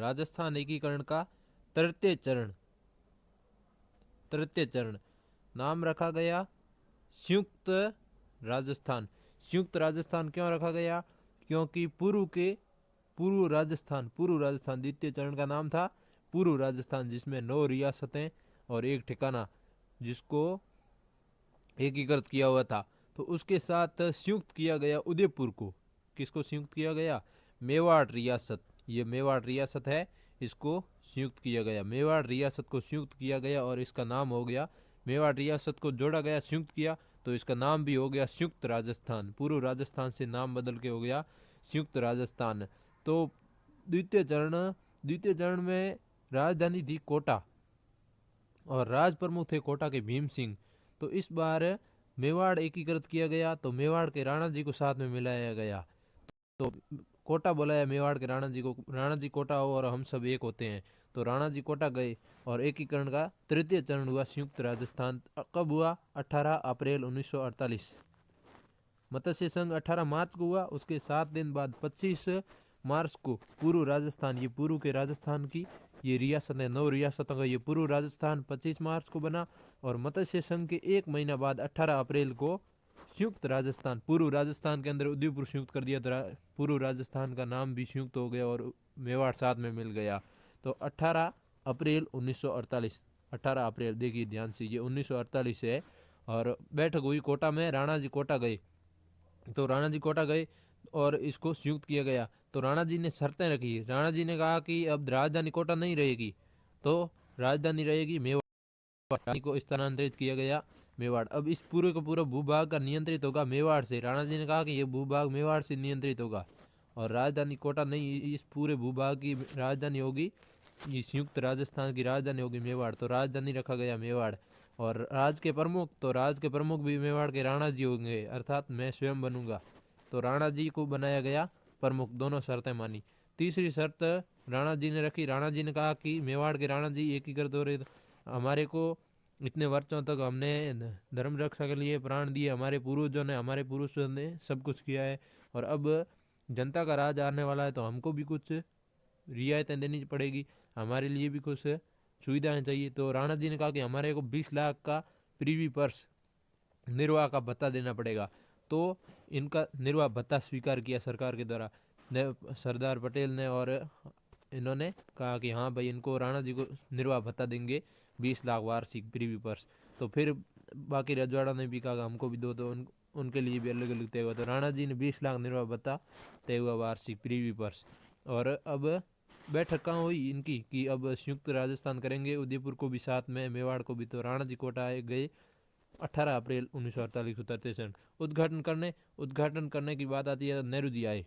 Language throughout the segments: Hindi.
राजस्थान एकीकरण का तृतीय चरण, तृतीय चरण नाम रखा गया संयुक्त राजस्थान। संयुक्त राजस्थान क्यों रखा गया? क्योंकि पूर्व राजस्थान द्वितीय चरण का नाम था पूर्व राजस्थान, जिसमें 9 रियासतें और एक ठिकाना जिसको एकीकृत किया हुआ था। तो उसके साथ संयुक्त किया गया उदयपुर को। किसको संयुक्त किया गया? मेवाड़ रियासत। ये मेवाड़ रियासत है, इसको संयुक्त किया गया। मेवाड़ रियासत को संयुक्त किया गया और इसका नाम हो गया, मेवाड़ रियासत को जोड़ा गया, संयुक्त किया, तो इसका नाम भी हो गया संयुक्त राजस्थान। पूर्व राजस्थान से नाम बदल के हो गया संयुक्त राजस्थान। तो द्वितीय चरण में राजधानी थी कोटा और राज प्रमुख थे कोटा के भीम सिंह। तो इस बार मेवाड़ एकीकृत किया गया, तो मेवाड़ के राणा जी को साथ में मिलाया गया। तो कोटा बुलाया मेवाड़ के राणा जी को, राणा जी कोटा हो और हम सब एक होते हैं। तो राणा जी कोटा गए और एकीकरण का तृतीय चरण हुआ संयुक्त राजस्थान। कब हुआ? 18 अप्रैल 1948। मत्स्य संघ 18 मार्च को हुआ। उसके 7 दिन बाद 25 मार्च को पूर्व राजस्थान, ये पूर्व के राजस्थान की ये रियासत है, 9 रियासतों का ये पूर्व राजस्थान 25 मार्च को बना। और मत्स्य संघ के 1 महीना बाद 18 अप्रैल को संयुक्त राजस्थान, पूर्व राजस्थान के अंदर उदयपुर संयुक्त कर दिया, तो पूर्व राजस्थान का नाम भी संयुक्त हो गया और मेवाड़ साथ में मिल गया। तो 18 अप्रैल 1948, 18 अप्रैल देखिए ध्यान से, ये 1948 है। और बैठक हुई कोटा में, राणा जी कोटा गए। तो राणा जी कोटा गए और इसको संयुक्त किया गया। तो राणा जी ने शर्तें रखी। राणा जी ने कहा कि अब राजधानी कोटा नहीं रहेगी, तो राजधानी रहेगी मेवाड़। रानी को स्थानांतरित किया गया मेवाड़। अब इस पूरे का पूरा भूभाग का नियंत्रित होगा मेवाड़ से। राणा जी ने कहा कि यह भूभाग मेवाड़ से नियंत्रित होगा और राजधानी कोटा नहीं, इस पूरे भूभाग की राजधानी होगी, ये संयुक्त राजस्थान की राजधानी होगी मेवाड़। तो राजधानी रखा गया मेवाड़। और राज के प्रमुख, तो राज के प्रमुख भी मेवाड़ के राणा जी होंगे, अर्थात मैं स्वयं बनूंगा। तो राणा जी को बनाया गया प्रमुख। दोनों शर्तें मानी। तीसरी शर्त राणा जी ने रखी। राणा जी ने कहा कि मेवाड़ के राणा जी एकीकृत हो रहे, हमारे को इतने वर्षों तक हमने धर्म रक्षा के लिए प्राण दिए, हमारे पूर्वजों ने सब कुछ किया है, और अब जनता का राज आने वाला है, तो हमको भी कुछ रियायतें देनी पड़ेगी, हमारे लिए भी कुछ सुविधाएं चाहिए। तो राणा जी ने कहा कि हमारे को 20 लाख का प्रीवी पर्स निर्वाह का भत्ता देना पड़ेगा। तो इनका निर्वाह भत्ता स्वीकार किया सरकार के द्वारा सरदार पटेल ने, और इन्होंने कहा कि हाँ भाई, इनको राणा जी को निर्वाह भत्ता देंगे 20 लाख वार्षिक प्रीवी पर्स। तो फिर बाकी रजवाड़ा ने भी कहा हमको भी दो, तो उनके लिए भी अलग अलग तय हुआ। तो राणा जी ने 20 लाख निर्वाह भत्ता तय हुआ वार्षिक प्रीवी पर्स। और अब बैठक कहाँ हुई इनकी कि अब संयुक्त राजस्थान करेंगे, उदयपुर को भी साथ में, मेवाड़ को भी। तो राणा जी कोटा आए गए 18 अप्रैल 1948 को तृतीय चरण उद्घाटन करने की बात आती है। नेहरू जी आए,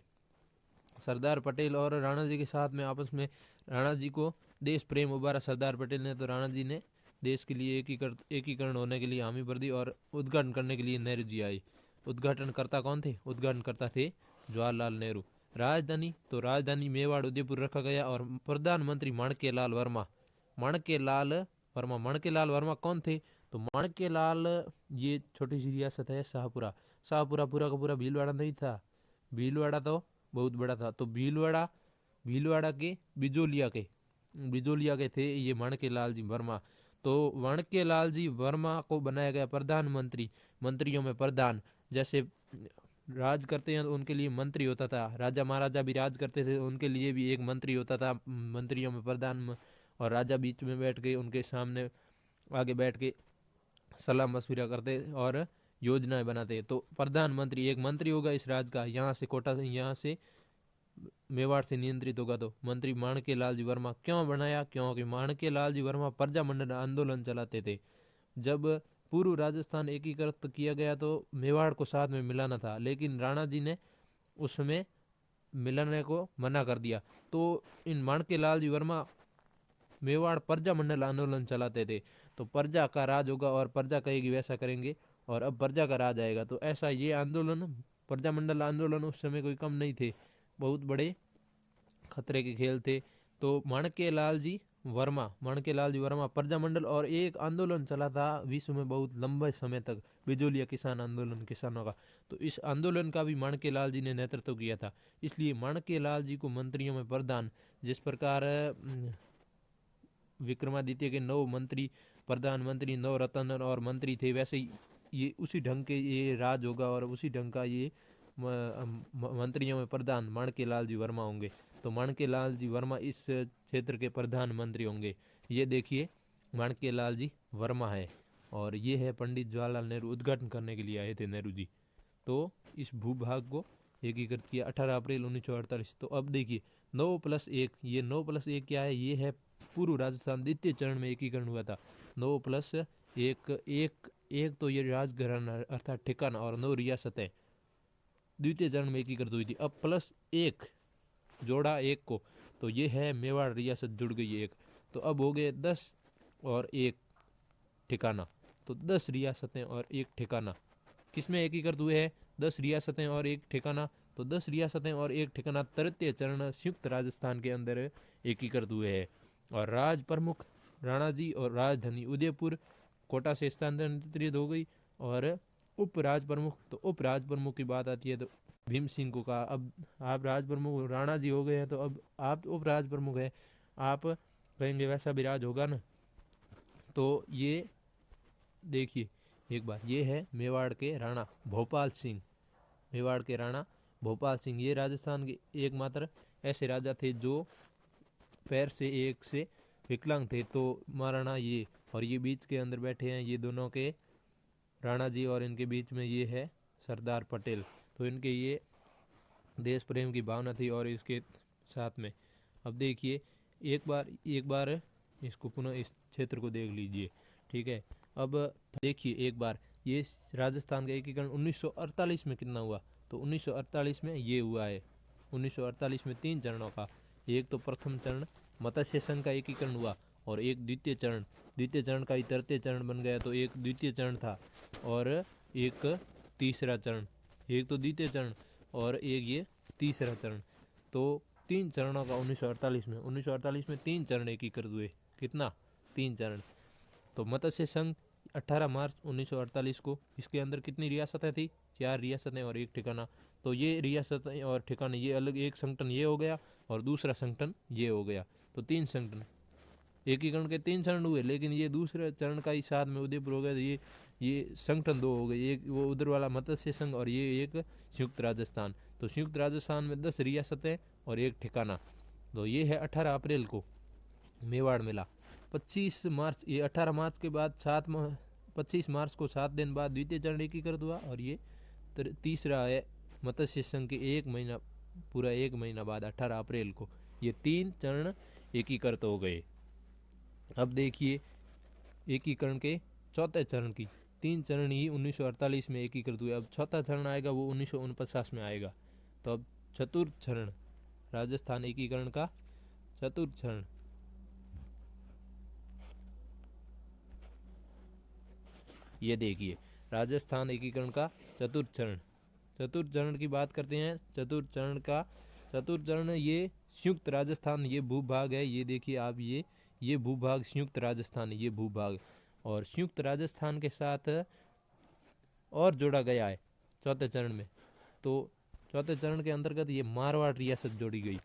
सरदार पटेल और राणा जी के साथ में आपस में। राणा जी को देश प्रेम उबारा सरदार पटेल ने, तो राणा जी ने देश के लिए एकीकरण होने के लिए हामी भर दी, और उद्घाटन करने के लिए नेहरू जी आए। उद्घाटनकर्ता कौन थे? उद्घाटनकर्ता थे जवाहरलाल नेहरू। राजधानी, तो राजधानी मेवाड़ उदयपुर रखा गया। और प्रधानमंत्री माणक्यलाल वर्मा। माणक्यलाल वर्मा कौन थे? तो माणक्यलाल, ये छोटी सी रियासत है शाहपुरा। शाहपुरा पूरा का पूरा भीलवाड़ा नहीं था, भीलवाड़ा तो बहुत बड़ा था। तो भीलवाड़ा के बिजोलिया के थे ये माणक्यलाल जी वर्मा। तो माणक्यलाल जी वर्मा को बनाया गया प्रधानमंत्री, मंत्रियों में प्रधान। जैसे राज करते हैं तो उनके लिए मंत्री होता था, राजा महाराजा भी राज करते थे, उनके लिए भी एक मंत्री होता था, मंत्रियों में प्रधान। और राजा बीच में बैठ के उनके सामने आगे बैठ के सलाह मशविरा करते और योजनाएं बनाते। तो प्रधानमंत्री एक मंत्री होगा इस राज्य का, यहाँ से कोटा से, यहाँ से मेवाड़ से नियंत्रित होगा। तो मंत्री माणक्यलाल जी वर्मा क्यों बनाया? क्योंकि माणक्यलाल जी वर्मा प्रजामंडल आंदोलन चलाते थे। जब पूर्व राजस्थान एकीकृत किया गया तो मेवाड़ को साथ में मिलाना था, लेकिन राणा जी ने उसमें मिलाने को मना कर दिया। तो इन माणक्यलाल जी वर्मा मेवाड़ प्रजामंडल आंदोलन चलाते थे। तो प्रजा का राज होगा और प्रजा कहेगी वैसा करेंगे, और अब प्रजा का राज आएगा। तो ऐसा ये आंदोलन, प्रजामंडल आंदोलन उस समय कोई कम नहीं थे, बहुत बड़े खतरे के खेल थे। तो माणक्यलाल जी वर्मा, माणकेलाल जी वर्मा प्रजामंडल, और एक आंदोलन चला था विश्व में बहुत लंबे समय तक, बिजोलिया किसान आंदोलन किसानों का। तो इस आंदोलन का भी माणकेलाल जी ने नेतृत्व किया था, इसलिए माणकेलाल जी को मंत्रियों में प्रधान, जिस प्रकार विक्रमादित्य के 9 मंत्री, प्रधानमंत्री 9 रत्न और मंत्री थे, वैसे ही ये उसी ढंग के ये राज होगा और उसी ढंग का ये मंत्रियों में प्रधान माणकेलाल जी वर्मा होंगे। तो माणकेलाल जी वर्मा इस क्षेत्र के प्रधानमंत्री होंगे। ये देखिए माणकेलाल जी वर्मा है, और ये है पंडित जवाहरलाल नेहरू, उद्घाटन करने के लिए आए थे नेहरू जी। तो इस भूभाग को एकीकृत किया 18 अप्रैल 1948। तो अब देखिए 9+1, ये 9+1 क्या है, ये है पूर्व राजस्थान द्वितीय चरण में एकीकरण हुआ था। 9+1, एक तो ये राजघराना अर्थात ठिकाना और 9 रियासतें द्वितीय चरण में एकीकृत हुई थी। अब +1 जोड़ा एक को, तो ये है मेवाड़ रियासत जुड़ गई एक। तो अब हो गए 10 और 1 ठिकाना, तो 10 रियासतें और 1 ठिकाना किसमें एकीकृत हुए हैं, 10 रियासतें और 1 ठिकाना। तो 10 रियासतें और 1 ठिकाना तृतीय चरण संयुक्त राजस्थान के अंदर एकीकृत हुए हैं। और राज प्रमुख राणा जी और राजधानी उदयपुर कोटा से स्थानांतरित हो गई। और उप राज प्रमुख, तो उप राज प्रमुख की बात आती है तो भीम सिंह को कहा, अब आप राज प्रमुख राणा जी हो गए हैं, तो अब आप उप राज प्रमुख हैं, आप कहेंगे वैसा भी राज होगा ना। तो ये देखिए एक बार, ये है मेवाड़ के राणा भोपाल सिंह, मेवाड़ के राणा भोपाल सिंह, ये राजस्थान के एकमात्र ऐसे राजा थे जो पैर से एक से विकलांग थे। तो महाराणा ये, और ये बीच के अंदर बैठे हैं ये दोनों के राणा जी, और इनके बीच में ये है सरदार पटेल। तो इनके ये देश प्रेम की भावना थी, और इसके साथ में अब देखिए एक बार इसको पुनः इस क्षेत्र को देख लीजिए, ठीक है। अब देखिए एक बार ये राजस्थान का एकीकरण 1948 में कितना हुआ, तो 1948 में ये हुआ है। 1948 में 3 चरणों का, एक तो प्रथम चरण मत्स्य संघ का एकीकरण हुआ, और एक द्वितीय चरण का ही तृतीय चरण बन गया। तो एक द्वितीय चरण था और एक तीसरा चरण, एक तो द्वितीय चरण और एक ये तीसरा चरण। तो 3 चरणों का 1948 में 3 चरण एकीकृत हुए। कितना? 3 चरण। तो मत्स्य संघ 18 मार्च 1948 को, इसके अंदर कितनी रियासतें थी? 4 रियासतें और 1 ठिकाना। तो ये रियासतें और ठिकाने ये अलग, एक संगठन ये हो गया और दूसरा संगठन ये हो गया। तो 3 संगठन, एकीकरण के 3 चरण हुए, लेकिन ये दूसरे चरण का ही साथ में उदयपुर हो गया। तो ये संगठन 2 हो गए, एक वो उधर वाला मत्स्य संघ और ये एक संयुक्त राजस्थान। तो संयुक्त राजस्थान में 10 रियासतें और 1 ठिकाना। तो ये है 18 अप्रैल को मेवाड़ मिला। 25 मार्च, ये 18 मार्च के बाद 25 मार्च को 7 दिन बाद द्वितीय चरण एकीकृत हुआ, और ये तीसरा है मत्स्य संघ के 1 महीना, पूरा 1 महीना बाद 18 अप्रैल को ये 3 चरण एकीकृत हो गए। अब देखिए एकीकरण के चौथे चरण की, 3 चरण ही 1948 में एकीकृत हुए। अब चौथा चरण आएगा वो 1949 में आएगा। तो अब चतुर्थ चरण, राजस्थान एकीकरण का चतुर्थ चरण, ये देखिए राजस्थान एकीकरण का चतुर्थ चरण। चतुर्थ चरण की बात करते हैं। चतुर्थ चरण ये संयुक्त राजस्थान, ये भूभाग है, ये देखिए आप, ये भूभाग संयुक्त राजस्थान, ये भूभाग, और संयुक्त राजस्थान के साथ और जोड़ा गया है चौथे चरण में। तो चौथे चरण के अंतर्गत ये मारवाड़ रियासत जोड़ी गई,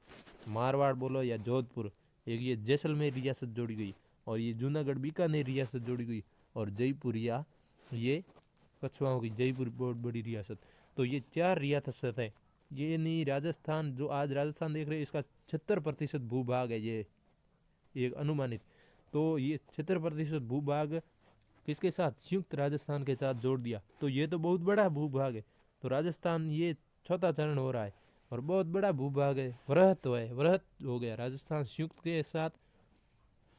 मारवाड़ बोलो या जोधपुर, एक ये जैसलमेर रियासत जोड़ी गई, और ये जूनागढ़ बीकानेर रियासत जोड़ी गई, और जयपुर या ये कछुआओं की जयपुर बहुत बड़ी रियासत। तो ये 4 रियासत है। ये नहीं राजस्थान, जो आज राजस्थान देख रहे हैं, इसका 76% भूभाग है ये एक अनुमानित। तो ये 76% भूभाग किसके साथ? संयुक्त राजस्थान के साथ जोड़ दिया। तो ये तो बहुत बड़ा भूभाग है। तो राजस्थान ये चौथा चरण हो रहा है और बहुत बड़ा भूभाग है, वृहत हो गया राजस्थान संयुक्त के साथ।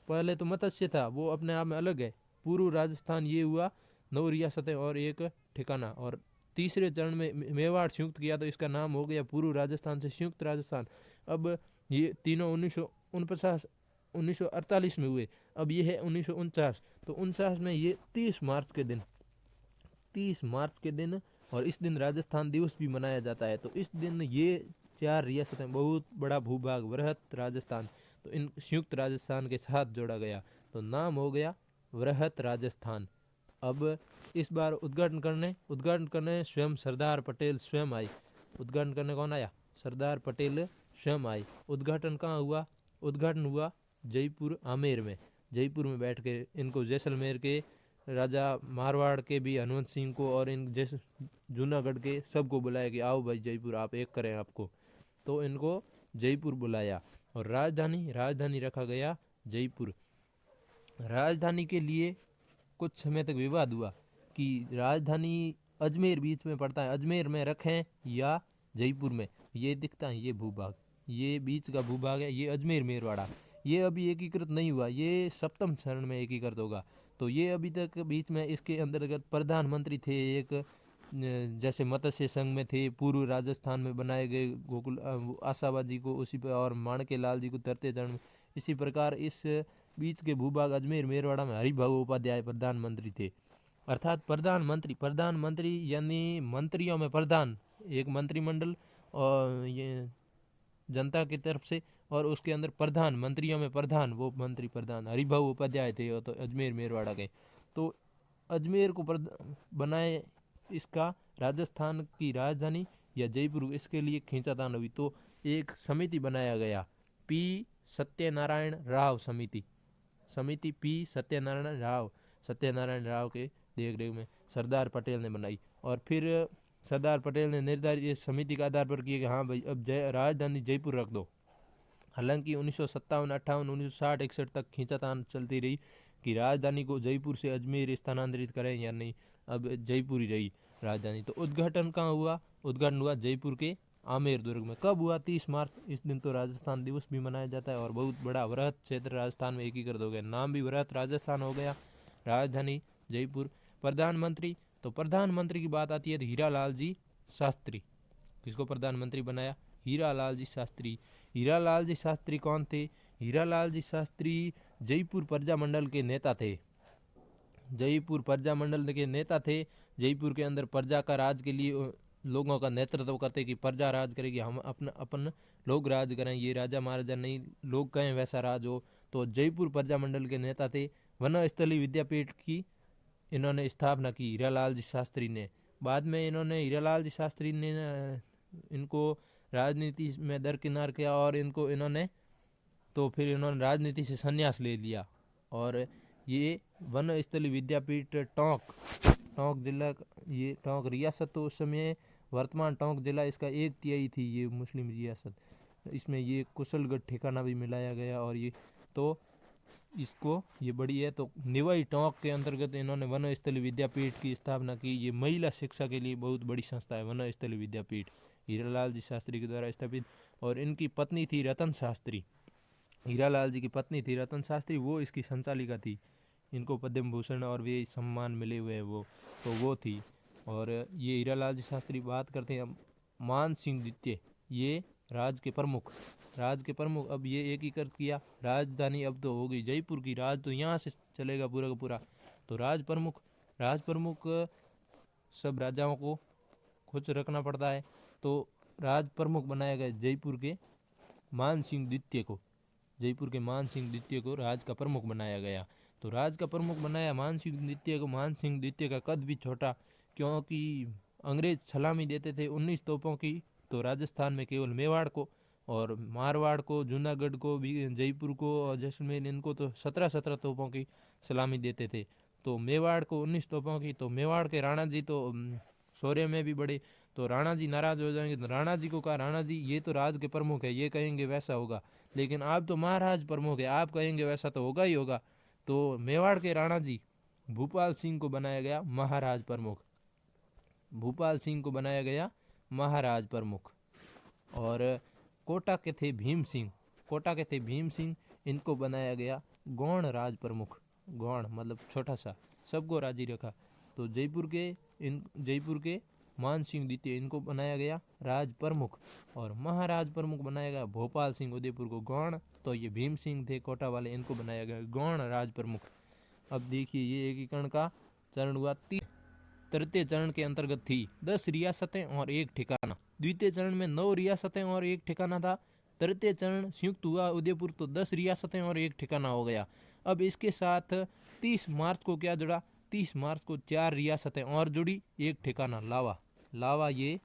पहले तो मत्स्य था, वो अपने आप में अलग है। पूर्व राजस्थान ये हुआ 9 रियासतें और 1 ठिकाना, और तीसरे चरण में मेवाड़ संयुक्त किया तो इसका नाम हो गया पूर्व राजस्थान से संयुक्त राजस्थान। अब ये तीनों 1948 में हुए। अब ये है 1949। तो 49 में ये 30 मार्च के दिन, और इस दिन राजस्थान दिवस भी मनाया जाता है। तो इस दिन ये 4 रियासतें, बहुत बड़ा भूभाग, वृहत राजस्थान, तो इन संयुक्त राजस्थान के साथ जोड़ा गया, तो नाम हो गया वृहत राजस्थान। अब इस बार उद्घाटन करने स्वयं सरदार पटेल स्वयं आए। उद्घाटन करने कौन आया? सरदार पटेल स्वयं आए। उद्घाटन कहाँ हुआ? उद्घाटन हुआ जयपुर आमेर में। जयपुर में बैठ के इनको जैसलमेर के राजा, मारवाड़ के भी हनुमंत सिंह को और इन जैसे जूनागढ़ के सबको बुलाया कि आओ भाई जयपुर आप एक करें आपको। तो इनको जयपुर बुलाया और राजधानी रखा गया जयपुर। राजधानी के लिए कुछ समय तक विवाद हुआ कि राजधानी अजमेर बीच में पड़ता है, अजमेर में रखें या जयपुर में। ये दिखता है ये भूभाग, ये बीच का भूभाग है, ये अजमेर मेरवाड़ा, ये अभी एकीकृत नहीं हुआ, ये सप्तम चरण में एकीकृत होगा। तो ये अभी तक बीच में इसके अंतर्गत प्रधानमंत्री थे एक, जैसे मत्स्य संघ में थे, पूर्व राजस्थान में बनाए गए गोकुल आशावाद जी को उसी पर और माणके लाल जी को तरते चरण में। इसी प्रकार इस बीच के भूभाग अजमेर मेरवाड़ा में हरिभाऊ उपाध्याय प्रधानमंत्री थे। अर्थात प्रधानमंत्री यानी मंत्रियों में प्रधान, एक मंत्रिमंडल और ये जनता की तरफ से, और उसके अंदर प्रधान, मंत्रियों में प्रधान, वो मंत्री प्रधान हरिभाऊ उपाध्याय थे तो अजमेर मेरवाड़ा के। तो अजमेर को बनाए इसका राजस्थान की राजधानी या जयपुर, इसके लिए खींचातान हुई। तो एक समिति बनाया गया, पी सत्यनारायण राव समिति पी सत्यनारायण राव के देख रेख में सरदार पटेल ने बनाई। और फिर सरदार पटेल ने निर्धारित इस समिति के आधार पर किया कि हाँ भाई अब राजधानी जयपुर रख दो। हालांकि 1957, 58, 1960, 61 तक खींचातान चलती रही कि राजधानी को जयपुर से अजमेर स्थानांतरित करें या नहीं, अब जयपुर ही रही राजधानी। तो उद्घाटन कहाँ हुआ? उद्घाटन हुआ जयपुर के आमेर दुर्ग में। कब हुआ? 30 मार्च। इस दिन तो राजस्थान दिवस भी मनाया जाता है और बहुत बड़ा वृहत क्षेत्र राजस्थान में एकीकृत हो गया, नाम भी वृहत राजस्थान हो गया, राजधानी जयपुर। प्रधानमंत्री, तो प्रधानमंत्री की बात आती है तो हीरालाल जी शास्त्री, किसको प्रधानमंत्री बनाया? हीरालाल जी शास्त्री। हीरालाल जी शास्त्री कौन थे? हीरालाल जी शास्त्री जयपुर प्रजामंडल के नेता थे। जयपुर प्रजामंडल के नेता थे। जयपुर के अंदर प्रजा का राज के लिए लोगों का नेतृत्व करते कि प्रजा राज करेगी, हम अपन लोग राज करें, ये राजा महाराजा नहीं, लोग कहें वैसा राज हो। तो जयपुर प्रजामंडल के नेता थे। वनस्थली विद्यापीठ की इन्होंने स्थापना की हीरालाल जी शास्त्री ने। बाद में हीरालाल जी शास्त्री ने इनको राजनीति में दरकिनार किया और इन्होंने फिर राजनीति से संन्यास ले लिया। और ये वनस्थली विद्यापीठ टोंक जिला, ये टोंक रियासत तो उस समय वर्तमान टोंक जिला इसका 1/3 थी ये मुस्लिम रियासत। इसमें ये कुशलगढ़ ठिकाना भी मिलाया गया और ये तो इसको ये बड़ी है। तो निवाई टोंक के अंतर्गत इन्होंने वनस्थली विद्यापीठ की स्थापना की। ये महिला शिक्षा के लिए बहुत बड़ी संस्था है वनस्थली विद्यापीठ, हीरालाल जी शास्त्री के द्वारा स्थापित। और इनकी पत्नी थी रतन शास्त्री, हीरालाल जी की पत्नी थी रतन शास्त्री, वो इसकी संचालिका थी। इनको पद्म भूषण और वे सम्मान मिले हुए हैं वो थी। और ये हीरालाल जी शास्त्री। बात करते हैं मान सिंह द्वितीय, ये राज के प्रमुख। अब ये एकीकृत किया, राजधानी अब तो हो गई जयपुर की, राज तो यहाँ से चलेगा पूरा का पूरा। तो राज प्रमुख सब राजाओं को खुश रखना पड़ता है। तो राज प्रमुख बनाया गया जयपुर के मान सिंह द्वितीय को राज का प्रमुख बनाया गया। तो राज का प्रमुख बनाया मान सिंह द्वितीय को। मान सिंह द्वितीय का कद भी छोटा, क्योंकि अंग्रेज सलामी देते थे 19 तोपों की। तो राजस्थान में केवल मेवाड़ को और मारवाड़ को, जूनागढ़ को, जयपुर को और जैसलमेर, इनको तो 17 तोपों की सलामी देते थे। तो मेवाड़ को 19 तोपों की। तो मेवाड़ के राणा जी तो शौर्य में भी बड़े। तो राणा जी नाराज हो जाएंगे। तो राणा जी को कहा, राणा जी ये तो राज के प्रमुख है, ये कहेंगे वैसा होगा, लेकिन आप तो महाराज प्रमुख है, आप कहेंगे वैसा तो होगा ही होगा। तो मेवाड़ के राणा जी भूपाल सिंह को बनाया गया महाराज प्रमुख। और कोटा के थे भीम सिंह, इनको बनाया गया गौण राज प्रमुख। गौण मतलब छोटा सा, सबको राजी रखा। तो जयपुर के मान सिंह द्वितीय, इनको बनाया गया राज प्रमुख। और महाराज प्रमुख बनाया गया भोपाल सिंह उदयपुर को। गौण तो ये भीम सिंह थे कोटा वाले, इनको बनाया गया गौण राज प्रमुख। अब देखिए ये एकीकरण का चरण हुआ। तृतीय चरण के अंतर्गत थी 10 रियासतें और 1 ठिकाना। द्वितीय चरण में 9 रियासतें और 1 ठिकाना था। तृतीय चरण संयुक्त हुआ उदयपुर तो 10 रियासतें और एक ठिकाना हो गया। अब इसके साथ 30 मार्च को क्या जुड़ा, 30 मार्च को 4 रियासतें और जुड़ी, एक ठिकाना लावा। लावा ये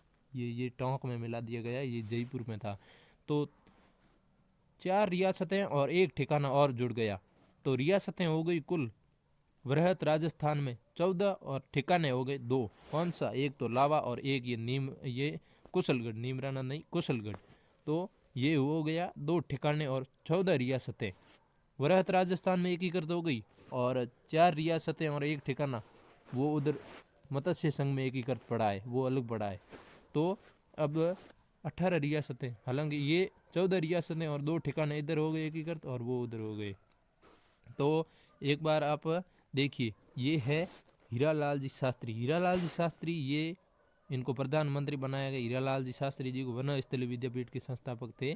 टोंक में मिला दिया गया, ये जयपुर में था। तो 4 रियासतें और एक ठिकाना और जुड़ गया, तो रियासतें हो गई कुल वृहत राजस्थान में 14 और ठिकाने हो गए 2। कौन सा, एक तो लावा और एक ये कुशलगढ़, नीमराना नहीं कुशलगढ़। तो ये हो गया 2 ठिकाने और 14 रियासतें वृहत राजस्थान में एकीकृत हो गई, और 4 रियासतें और एक ठिकाना वो उधर मत्स्य संघ में एकीकृत पड़ा है, वो अलग पड़ा है। तो अब 18 रियासतें, हालांकि ये 14 रियासतें और 2 ठिकाने इधर हो गए एकीकृत और वो उधर हो गए। तो एक बार आप देखिए, ये है हीरालाल जी शास्त्री। हीरालाल जी शास्त्री ये इनको प्रधानमंत्री बनाया गया। हीरालाल जी शास्त्री जी को वनस्थली विद्यापीठ के संस्थापक थे।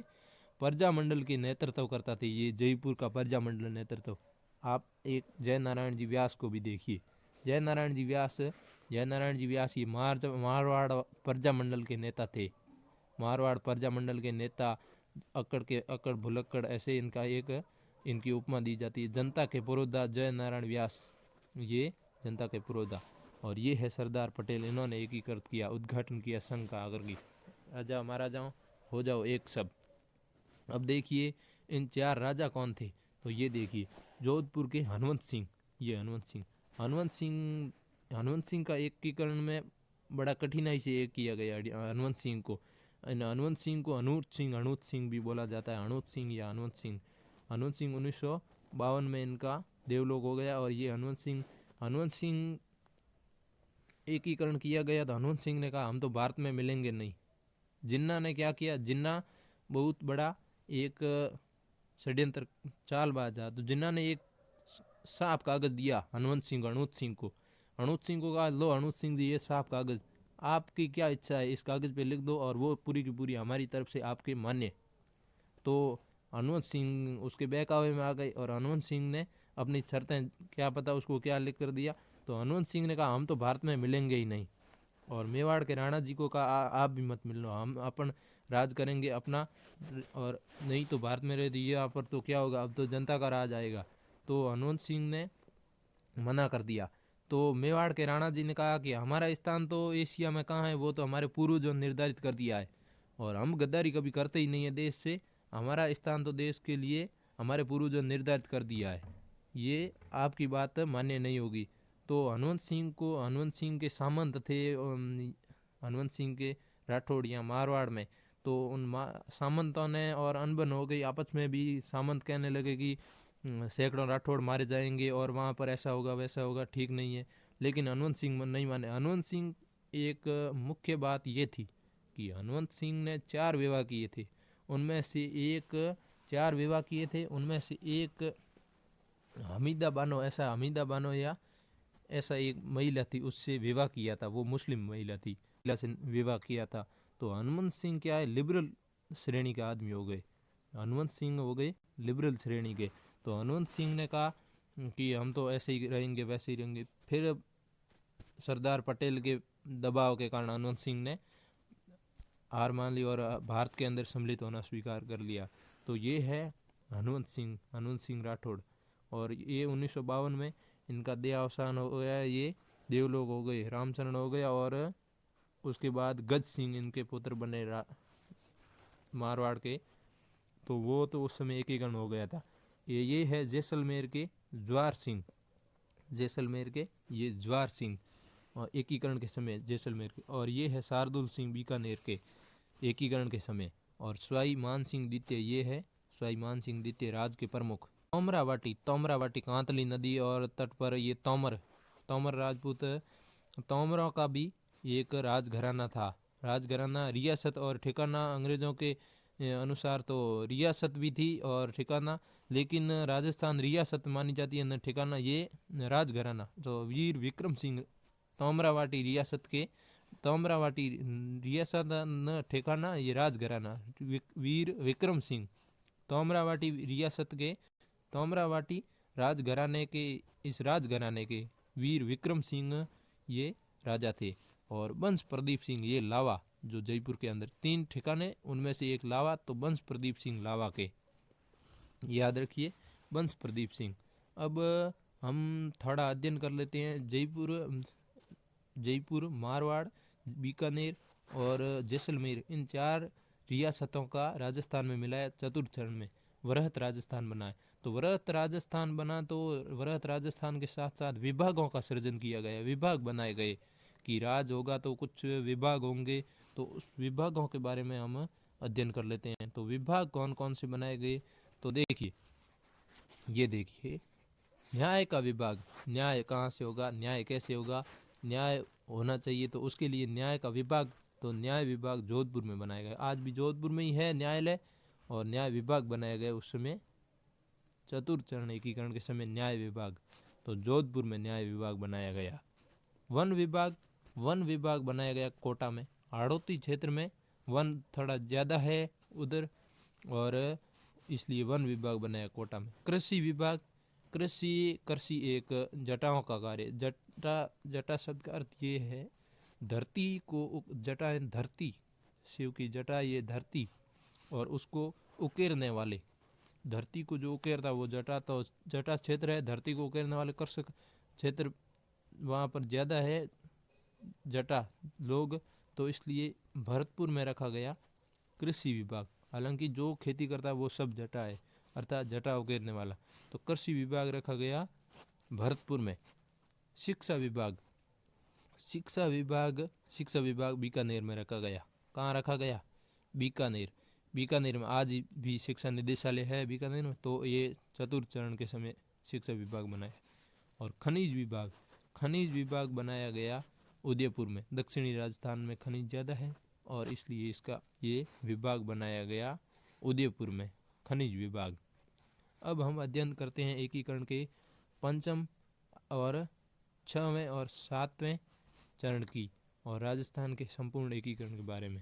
प्रजामंडल की नेतृत्व करता थे, ये जयपुर का प्रजामंडल नेतृत्व। आप एक जय नारायण जी व्यास को भी देखिए। जय नारायण जी व्यास ये मारवाड़ प्रजामंडल के नेता थे। मारवाड़ प्रजामंडल के नेता, अक्कड़ भुलक्कड़ ऐसे इनकी उपमा दी जाती है। जनता के पुरोधा जय नारायण व्यास, ये जनता के पुरोधा। और ये है सरदार पटेल, इन्होंने एकीकृत किया, उद्घाटन किया संघ का आकर की। राजा महाराजाओं हो जाओ एक सब। अब देखिए इन 4 राजा कौन थे, तो ये देखिए जोधपुर के हनुमंत सिंह, ये हनुमंत सिंह का एकीकरण में बड़ा कठिनाई से एक किया गया हनुमंत सिंह को। हनुमंत सिंह को अनूत सिंह भी बोला जाता है, अनूत सिंह या हनुमंत सिंह। 1952 में इनका देवलोक हो गया। और ये हनुमंत सिंह एकीकरण किया गया तो हनुमंत सिंह ने कहा हम तो भारत में मिलेंगे नहीं। जिन्ना ने क्या किया, जिन्ना बहुत बड़ा एक षड्यंत्र चालबाज था। तो जिन्ना ने एक साफ कागज दिया अनूत सिंह को कहा, लो अनूत सिंह जी ये साफ कागज, आपकी क्या इच्छा है इस कागज पे लिख दो और वो पूरी की पूरी हमारी तरफ से आपके मान्य। तो हनुमंत सिंह उसके बहकावे में आ गए और हनुमंत सिंह ने अपनी शर्तें, क्या पता उसको क्या लिख कर दिया। तो हनुमंत सिंह ने कहा हम तो भारत में मिलेंगे ही नहीं। और मेवाड़ के राणा जी को कहा आप भी मत मिलना, हम अपन राज करेंगे अपना, और नहीं तो भारत में रह दिए यहाँ पर तो क्या होगा, अब तो जनता का राज आएगा। तो हनुमंत सिंह ने मना कर दिया। तो मेवाड़ के राणा जी ने कहा कि हमारा स्थान तो एशिया में कहाँ है, वो तो हमारे पूर्वजों ने निर्धारित कर दिया है और हम गद्दारी कभी करते ही नहीं है देश से। हमारा स्थान तो देश के लिए हमारे पूर्वजों ने निर्धारित कर दिया है, ये आपकी बात मान्य नहीं होगी। तो हनुमंत सिंह के सामंत थे, हनुमंत सिंह के राठौड़ या मारवाड़ में। तो उन सामंतों ने और अनबन हो गई आपस में भी। सामंत कहने लगे कि सैकड़ों राठौड़ मारे जाएंगे और वहाँ पर ऐसा होगा वैसा होगा, ठीक नहीं है। लेकिन हनुमंत सिंह नहीं माने। हनुमंत सिंह एक मुख्य बात ये थी कि हनुमंत सिंह ने 4 विवाह किए थे, उनमें से एक हमीदा बानो या ऐसा एक महिला थी, उससे विवाह किया था, वो मुस्लिम महिला थी, महिला से विवाह किया था। तो हनुमंत सिंह क्या है, लिबरल श्रेणी का आदमी हो गए, हनुमंत सिंह हो गए लिबरल श्रेणी के। तो हनुमंत सिंह ने कहा कि हम तो ऐसे ही रहेंगे वैसे ही रहेंगे। फिर सरदार पटेल के दबाव के कारण हनुमंत सिंह ने हार मान ली और भारत के अंदर सम्मिलित होना स्वीकार कर लिया। तो ये है हनुमंत सिंह राठौड़। और ये 1952 में इनका देहावसान हो गया, ये देवलोक हो गए, रामचरण हो गया। और उसके बाद गज सिंह इनके पुत्र बने मारवाड़ के। तो वो तो उस समय एकीकरण हो गया था। ये है जैसलमेर के ज्वार सिंह और एकीकरण के समय जैसलमेर के। और ये है शार्दुल सिंह बीकानेर के एकीकरण के समय। और स्वाई मान सिंह द्वितीय राज के प्रमुख। तोमरावाटी कांतली नदी और तट पर ये तोमर राजपूत, तोमरों का भी एक राजघराना था। राजघराना, रियासत और ठिकाना अंग्रेजों के अनुसार तो रियासत भी थी और ठिकाना, लेकिन राजस्थान रियासत मानी जाती है न ठिकाना, ये राजघराना। तो वीर विक्रम सिंह तोमरावाटी रियासत न ठिकाना, ये राजघराना। वीर विक्रम सिंह तोमरावाटी रियासत के, तोमरावाटी राजघराने के, इस राजघराने के वीर विक्रम सिंह ये राजा थे। और वंश प्रदीप सिंह ये लावा, जो जयपुर के अंदर 3 ठिकाने, उनमें से एक लावा, तो वंश प्रदीप सिंह लावा के, याद रखिए, वंश प्रदीप सिंह। अब हम थोड़ा अध्ययन कर लेते हैं। जयपुर, मारवाड़, बीकानेर और जैसलमेर, इन 4 रियासतों का राजस्थान में मिलाया चतुर्थ चरण में वृहत राजस्थान बना है। तो वृहत राजस्थान बना, तो वृहत राजस्थान के साथ साथ विभागों का सृजन किया गया, विभाग बनाए गए कि राज होगा तो कुछ विभाग होंगे, तो उस विभागों के बारे में हम अध्ययन कर लेते हैं। तो विभाग कौन कौन से बनाए गए, तो देखिए, ये देखिए, न्याय का विभाग, न्याय कहाँ से होगा, न्याय कैसे होगा, न्याय होना चाहिए, तो उसके लिए न्याय का विभाग, तो न्याय विभाग जोधपुर में बनाया गया। आज भी जोधपुर में ही है न्यायालय, और न्याय विभाग बनाया गया उस समय चतुर्थ चरण एकीकरण के समय न्याय विभाग, तो जोधपुर में न्याय विभाग बनाया गया। वन विभाग बनाया गया कोटा में, हाड़ौती क्षेत्र में वन थोड़ा ज़्यादा है उधर, और इसलिए वन विभाग बनाया कोटा में। कृषि विभाग, कृषि एक जटाओं का कार्य, जटा शब्द का अर्थ ये है धरती को, जटा है धरती, शिव की जटा ये धरती, और उसको उकेरने वाले, धरती को जो उकेरता वो जटा, तो जटा क्षेत्र है, धरती को उकेरने वाले कृषक क्षेत्र वहाँ पर ज़्यादा है जटा लोग, तो इसलिए भरतपुर में रखा गया कृषि विभाग। हालांकि जो खेती करता है वो सब जटा है, अर्थात जटा उकेरने वाला, तो कृषि विभाग रखा गया भरतपुर में। शिक्षा विभाग बीकानेर में रखा गया। कहाँ रखा गया, बीकानेर में आज भी शिक्षा निदेशालय है बीकानेर में, तो ये चतुर्थ चरण के समय शिक्षा विभाग बनाया। और खनिज विभाग बनाया गया उदयपुर में, दक्षिणी राजस्थान में खनिज ज़्यादा है, और इसलिए इसका ये विभाग बनाया गया उदयपुर में, खनिज विभाग। अब हम अध्ययन करते हैं एकीकरण के 5वें और 6वें और 7वें चरण की, और राजस्थान के संपूर्ण एकीकरण के बारे में।